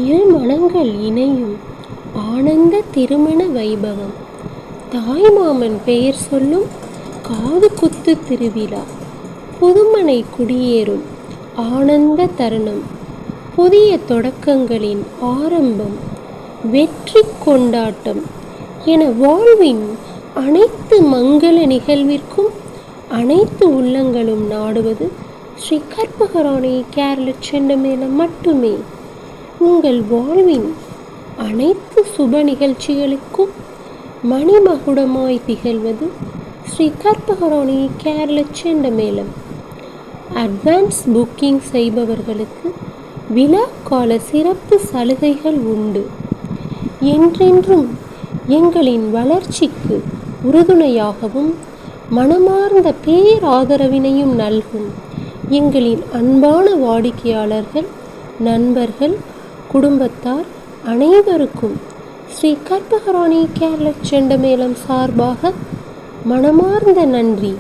இரு மனங்கள் இணையும் ஆனந்த திருமண வைபவம். தாய்மாமன் பெயர் சொல்லும் காது குத்து திருவிழா. புதுமனை குடியேறும் ஆனந்த தருணம். புதிய தொடக்கங்களின் ஆரம்பம். வெற்றி கொண்டாட்டம் என வாழ்வின் அனைத்து மங்கள நிகழ்விற்கும் அனைத்து உள்ளங்களும் நாடுவது ஸ்ரீ கற்பகராணி கேரள செண்டமேளம் மட்டுமே. உங்கள் வாழ்வின் அனைத்து சுப நிகழ்ச்சிகளுக்கும் மணிமகுடமாய் திகழ்வது ஸ்ரீ கற்பகராணி கேரள செண்டமேளம். அட்வான்ஸ் புக்கிங் செய்பவர்களுக்கு விழா கால சிறப்பு சலுகைகள் உண்டு. என்றென்றும் எங்களின் வளர்ச்சிக்கு உறுதுணையாகவும் மனமார்ந்த பேராதரவினையும் நல்கும் எங்களின் அன்பான வாடிக்கையாளர்கள், நண்பர்கள், குடும்பத்தார் அனைவருக்கும் ஸ்ரீ கற்பகராணி கேரள செண்டமேளம் சார்பாக மனமார்ந்த நன்றி.